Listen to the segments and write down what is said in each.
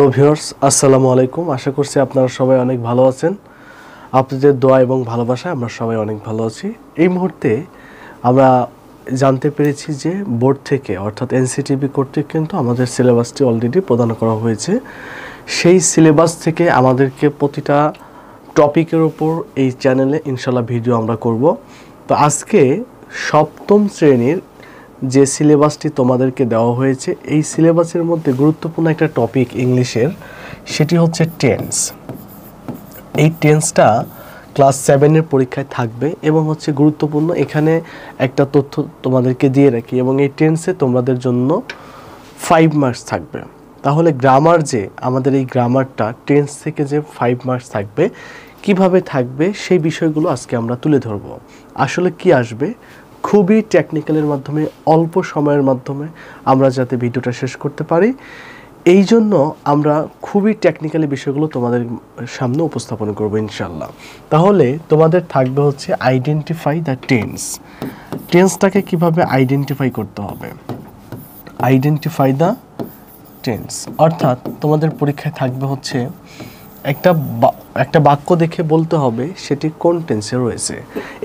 Hello viewers, আসসালামু আলাইকুম। আশা করছি আপনারা সবাই অনেক ভালো আছেন। আপনাদের দোয়া এবং ভালোবাসায় আমরা সবাই অনেক ভালো আছি। এই মুহূর্তে আমরা জানতে পেরেছি যে বোর্ড থেকে অর্থাৎ এনসিটিবি কর্তৃক কিন্তু আমাদের সিলেবাসটি অলরেডি প্রদান করা হয়েছে। সেই সিলেবাস থেকে আমাদেরকে প্রতিটা টপিকের উপর এই চ্যানেলে ইনশাল্লাহ ভিডিও আমরা করব। তো আজকে সপ্তম শ্রেণীর যে সিলেবাসটি তোমাদেরকে দেওয়া হয়েছে, এই সিলেবাসের মধ্যে গুরুত্বপূর্ণ একটা টপিক ইংলিশের, সেটি হচ্ছে টেন্স। এই টেন্সটা ক্লাস 7-এর পরীক্ষায় থাকবে এবং হচ্ছে গুরুত্বপূর্ণ। এখানে একটা তথ্য তোমাদেরকে দিয়ে রাখি, এবং এই টেন্সে তোমাদের জন্য 5 মার্কস থাকবে। তাহলে গ্রামার, যে আমাদের এই গ্রামারটা টেন্স থেকে যে 5 মার্কস থাকবে, কিভাবে থাকবে সেই বিষয়গুলো আজকে আমরা তুলে ধরব। আসলে কি আসবে, খুবই টেকনিক্যালের মাধ্যমে, অল্প সময়ের মাধ্যমে আমরা যাতে ভিডিওটা শেষ করতে পারি, এই জন্য আমরা খুবই টেকনিক্যালি বিষয়গুলো তোমাদের সামনে উপস্থাপন করব ইনশাল্লাহ। তাহলে তোমাদের থাকবে হচ্ছে আইডেন্টিফাই দ্য টেন্স। টেন্সটাকে কিভাবে আইডেন্টিফাই করতে হবে, আইডেন্টিফাই দ্য টেন্স। অর্থাৎ তোমাদের পরীক্ষায় থাকবে হচ্ছে একটা বাক্য দেখে বলতে হবে সেটি কোন টেন্সে রয়েছে।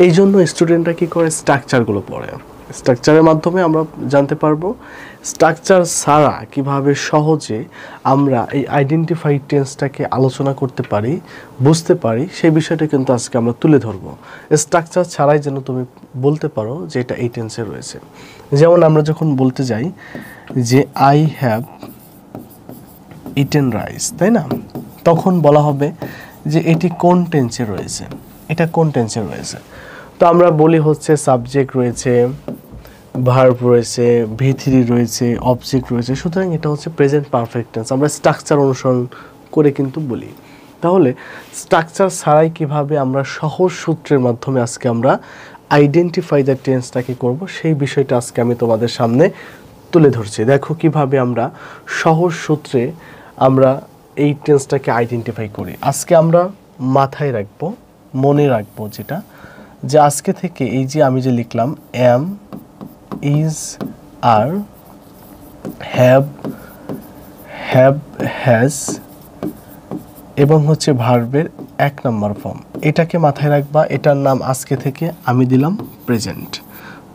এই জন্য স্টুডেন্টরা কী করে, স্ট্রাকচারগুলো পড়ে। স্ট্রাকচারের মাধ্যমে আমরা জানতে পারবো স্ট্রাকচার ছাড়া কিভাবে সহজে আমরা এই আইডেন্টিফাই টেন্সটাকে আলোচনা করতে পারি, বুঝতে পারি, সেই বিষয়টা কিন্তু আজকে আমরা তুলে ধরবো। স্ট্রাকচার ছাড়াই যেন তুমি বলতে পারো যে এটা এই টেন্সে রয়েছে। যেমন আমরা যখন বলতে যাই যে আই হ্যাভ ইটেন রাইস, তাই না, তখন বলা হবে যে এটি কোন টেন্সে রয়েছে, এটা কোন টেন্সে রয়েছে। তো আমরা বলি হচ্ছে সাবজেক্ট রয়েছে, ভার্ব রয়েছে, V3 রয়েছে, অবজেক্ট রয়েছে, সুতরাং এটা হচ্ছে প্রেজেন্ট পারফেক্ট টেন্স। আমরা স্ট্রাকচার অনুসরণ করে কিন্তু বলি। তাহলে স্ট্রাকচার ছাড়াই কিভাবে আমরা সহজ সূত্রের মাধ্যমে আজকে আমরা আইডেন্টিফাই দ্য টেন্সটাকে করব, সেই বিষয়টা আজকে আমি তোমাদের সামনে তুলে ধরছি। দেখো কিভাবে আমরা সহজ সূত্রে আমরা এই টেন্সটাকে আইডেন্টিফাই করি। আজকে আমরা মাথায় রাখবো, মনে রাখবো যেটা, যে আজকে থেকে এই যে আমি যে লিখলাম am, is, are, have, has এবং হচ্ছে ভার্বের 1 নম্বর ফর্ম, এটাকে মাথায় রাখবা। এটার নাম আজকে থেকে আমি দিলাম প্রেজেন্ট।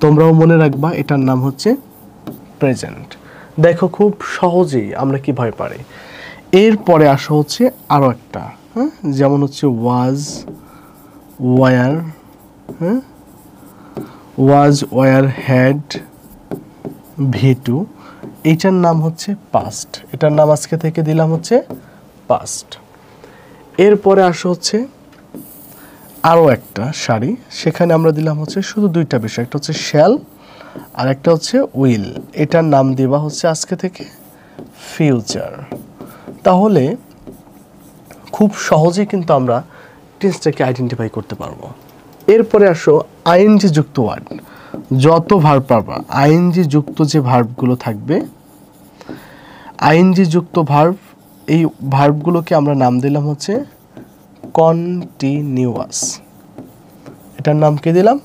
তোমরাও মনে রাখবা এটার নাম হচ্ছে প্রেজেন্ট। দেখো খুব সহজেই আমরা কিভাবে পারি। এরপরে আসা হচ্ছে আরও একটা, যেমন হচ্ছে was, were, was, were, had, V2, এইটার নাম হচ্ছে পাস্ট। এটার নাম আজকে থেকে দিলাম হচ্ছে পাস্ট। এরপরে আসা হচ্ছে আরও একটা সারি, সেখানে আমরা দিলাম হচ্ছে শুধু 2টা বিষয়, একটা হচ্ছে শ্যাল আর একটা হচ্ছে উইল। এটার নাম দেওয়া হচ্ছে আজকে থেকে ফিউচার। তাহলে খুব সহজেই কিন্তু আমরা টেন্সটাকে আইডেন্টিফাই করতে পারবো। এরপরে আসো আইএনজি যুক্ত ওয়ার্ড। যত ভার্ব পারবা, আইএনজি যুক্ত যে ভার্বগুলো থাকবে, আইএনজি যুক্ত ভার্ব, এই ভার্বগুলোকে আমরা নাম দিলাম হচ্ছে কন্টিনিউয়াস। এটার নাম কি দিলাম?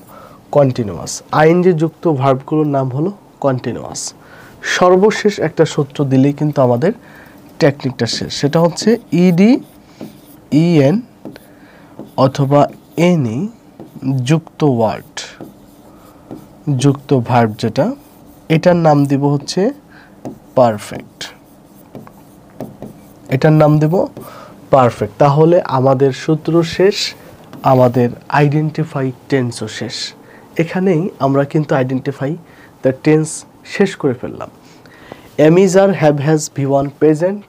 কন্টিনিউয়াস। আইএনজি যুক্ত ভার্বগুলোর নাম হলো কন্টিনিউয়াস। সর্বশেষ একটা সূত্র দিলেই কিন্তু আমাদের টেকনিকটা শেষ। সেটা হচ্ছে ইডি, ইএন অথবা এনি যুক্ত ওয়ার্ড, যুক্ত ভার্ব যেটা, এটার নাম দিব হচ্ছে পারফেক্ট। এটার নাম দেব পারফেক্ট। তাহলে আমাদের সূত্র শেষ, আমাদের আইডেন্টিফাই টেন্সও শেষ। এখানেই আমরা কিন্তু আইডেন্টিফাই দ্য টেন্স শেষ করে ফেললাম। Am, is, are, have, has V1 present,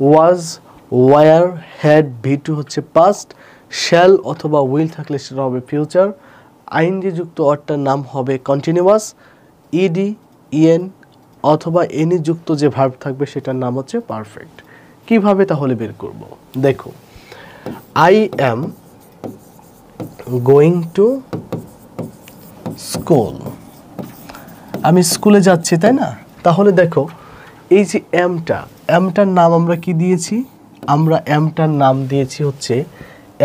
was, were, had V2 হচ্ছে পাস্ট, শ্যাল অথবা উইল থাকলে সেটা হবে ফিউচার, আইএনজি যুক্ত ওয়ার্ডটার নাম হবে কন্টিনিউয়াস, ইডি, ইএন অথবা এনি যুক্ত যে ভার্ব থাকবে সেটার নাম হচ্ছে পারফেক্ট। কিভাবে তাহলে বের করব? দেখো, I am going to school, আমি স্কুলে যাচ্ছি, তাই না? তাহলে দেখো এই যে এমটার নাম আমরা কি দিয়েছি? আমরা এমটার নাম দিয়েছি হচ্ছে,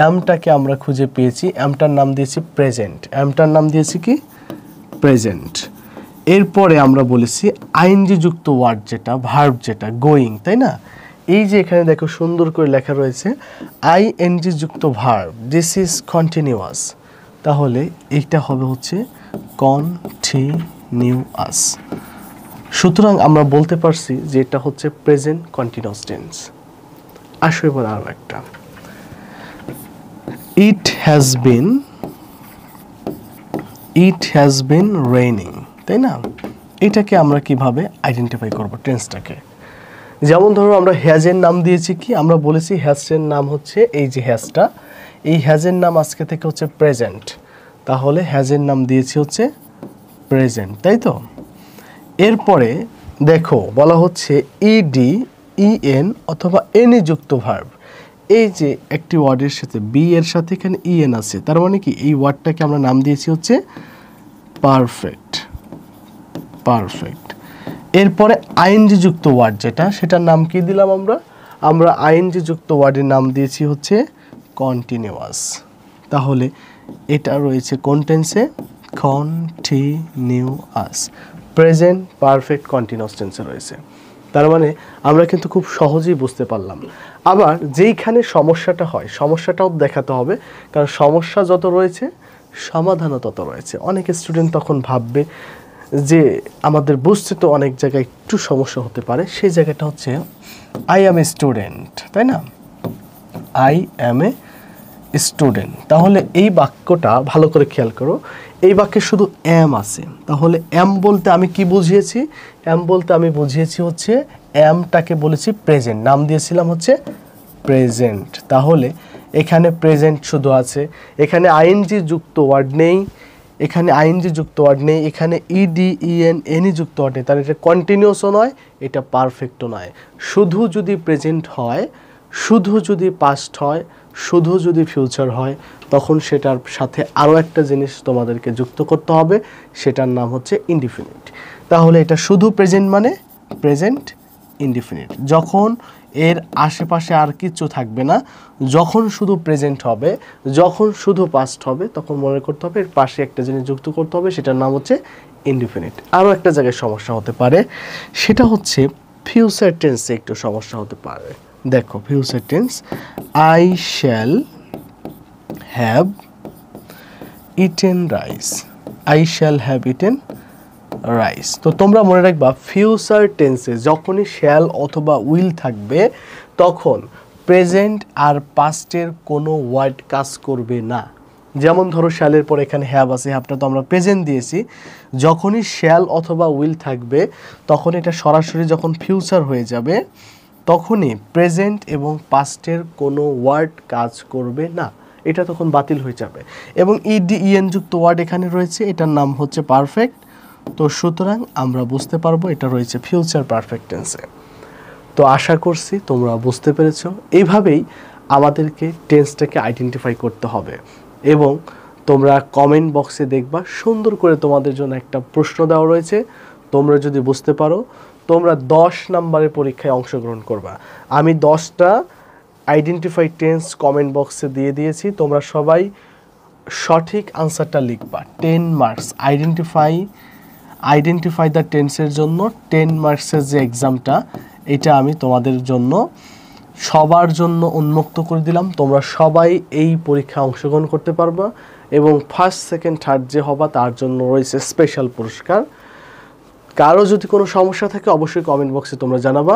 এমটাকে আমরা খুঁজে পেয়েছি, এমটার নাম দিয়েছি প্রেজেন্ট। এমটার নাম দিয়েছি কি? প্রেজেন্ট। এরপরে আমরা বলেছি আইএনজি যুক্ত ওয়ার্ড যেটা, ভার্ব যেটা, গোয়িং, তাই না? এই যে এখানে দেখো সুন্দর করে লেখা রয়েছে আইএনজি যুক্ত ভার্ব, দিস ইজ কন্টিনিউয়াস, তাহলে এইটা হবে হচ্ছে কন্টিনিউয়াস। সুতরাং আমরা বলতে পারছি যে এটা হচ্ছে প্রেজেন্ট কন্টিনিউয়াস টেন্স। আসো এবার আরো একটা, ইট হ্যাজ বিন রেইনিং, তাই না? এটাকে আমরা কিভাবে আইডেন্টিফাই করব টেন্সটাকে? যেমন ধরো আমরা হ্যাজের নাম দিয়েছি কি, আমরা বলেছি হ্যাজের নাম হচ্ছে এই যে হ্যাজটা, এই হ্যাজের নাম আজকে থেকে হচ্ছে প্রেজেন্ট, তাহলে হ্যাজের নাম দিয়েছি হচ্ছে প্রেজেন্ট, তাই তো? এরপরে দেখো বলা হচ্ছে ইডি, ইএন অথবা এনি যুক্ত ভার্ব, এই যে একটি ওয়ার্ডের সাথে বি এর সাথে এখানে ইএন আছে, তার মানে কি এই ওয়ার্ডটাকে আমরা নাম দিয়েছি হচ্ছে পারফেক্ট। এরপরে আইএনজি যুক্ত ওয়ার্ড যেটা, সেটার নাম কি দিলাম আমরা আইএনজি যুক্ত ওয়ার্ডের নাম দিয়েছি হচ্ছে কন্টিনিউয়াস। তাহলে এটা রয়েছে কোন টেন্সে? কন্টিনিউয়াস, প্রেজেন্ট পারফেক্ট কন্টিনিউয়াস টেন্সে রয়েছে। তার মানে আমরা কিন্তু খুব সহজেই বুঝতে পারলাম। আবার যেইখানে সমস্যাটা হয় সমস্যাটাও দেখাতে হবে, কারণ সমস্যা যত রয়েছে সমাধানও তত রয়েছে। অনেক স্টুডেন্ট তখন ভাববে যে আমাদের বুঝতে তো অনেক জায়গায় একটু সমস্যা হতে পারে, সেই জায়গাটা হচ্ছে আই অ্যাম এ স্টুডেন্ট, তাই না? আই অ্যাম এ স্টুডেন্ট, তাহলে এই বাক্যটা ভালো করে খেয়াল করো, এই বাক্যে শুধু অ্যাম আছে, তাহলে অ্যাম বলতে আমি কি বুঝিয়েছি? অ্যাম বলতে আমি বুঝিয়েছি হচ্ছে অ্যামটাকে বলেছি প্রেজেন্ট, নাম দিয়েছিলাম হচ্ছে প্রেজেন্ট, তাহলে এখানে প্রেজেন্ট শুধু আছে, এখানে আইএনজি যুক্ত ওয়ার্ড নেই, এখানে ইডি, ইএন, এনি যুক্ত ওয়ার্ড নেই, তাহলে এটা কন্টিনিউয়াসও নয়, এটা পারফেক্টও নয়। শুধু যদি প্রেজেন্ট হয়, শুধু যদি পাস্ট হয়, শুধু যদি ফিউচার হয়, তখন সেটার সাথে আরও একটা জিনিস তোমাদেরকে যুক্ত করতে হবে, সেটার নাম হচ্ছে ইনডিফিনিট। তাহলে এটা শুধু প্রেজেন্ট মানে প্রেজেন্ট ইনডিফিনিট, যখন এর আশেপাশে আর কিছু থাকবে না, যখন শুধু প্রেজেন্ট হবে, যখন শুধু পাস্ট হবে, তখন মনে করতে হবে এর পাশে একটা জিনিস যুক্ত করতে হবে, সেটার নাম হচ্ছে ইনডিফিনিট। আরও একটা জায়গায় সমস্যা হতে পারে, সেটা হচ্ছে ফিউচার টেন্সে একটু সমস্যা হতে পারে। দেখো future tense, I shall have eaten rice, I shall have eaten rice. তো তোমরা মনে রাখবা ফিউচার টেন্সে যখনই শ্যাল অথবা উইল থাকবে, তখন প্রেজেন্ট আর পাস্টের কোনো ওয়ার্ড কাজ করবে না। যেমন ধরো শ্যালের পর এখানে হ্যাভ আছে, হ্যাভটা তো আমরা প্রেজেন্ট দিয়েছি, যখনই শ্যাল অথবা উইল থাকবে তখন এটা সরাসরি যখন ফিউচার হয়ে যাবে, তখনই প্রেজেন্ট এবং পাস্টের কোনো ওয়ার্ড কাজ করবে না, এটা তখন বাতিল হয়ে যাবে। এবং ইডি, ইএন যুক্ত ওয়ার্ড এখানে রয়েছে, এটার নাম হচ্ছে পারফেক্ট। তো সুতরাং আমরা বুঝতে পারবো এটা রয়েছে ফিউচার পারফেক্ট টেন্সে। তো আশা করছি তোমরা বুঝতে পেরেছো। এইভাবেই আমাদেরকে টেন্সটাকে আইডেন্টিফাই করতে হবে। এবং তোমরা কমেন্ট বক্সে দেখবা সুন্দর করে তোমাদের জন্য একটা প্রশ্ন দেওয়া রয়েছে, তোমরা যদি বুঝতে পারো তোমরা 10 নম্বরের পরীক্ষায় অংশগ্রহণ করবা। আমি 10টা আইডেন্টিফাই টেন্স কমেন্ট বক্সে দিয়ে দিয়েছি, তোমরা সবাই সঠিক আনসারটা লিখবা। 10 মার্কস আইডেন্টিফাই দ্য টেন্সের জন্য 10 মার্কসের যে এক্সামটা, এটা আমি তোমাদের জন্য সবার জন্য উন্মুক্ত করে দিলাম। তোমরা সবাই এই পরীক্ষায় অংশগ্রহণ করতে পারবা এবং ফার্স্ট, সেকেন্ড, থার্ড যে হবা তার জন্য রয়েছে স্পেশাল পুরস্কার। কারো যদি কোনো সমস্যা থাকে অবশ্যই কমেন্ট বক্সে তোমরা জানাবা।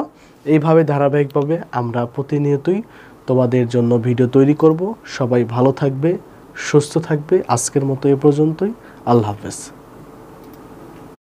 এইভাবে ধারাবাহিকভাবে আমরা প্রতিনিয়তই তোমাদের জন্য ভিডিও তৈরি করব। সবাই ভালো থাকবে, সুস্থ থাকবে। আজকের মতো এ পর্যন্তই। আল্লাহ হাফেজ।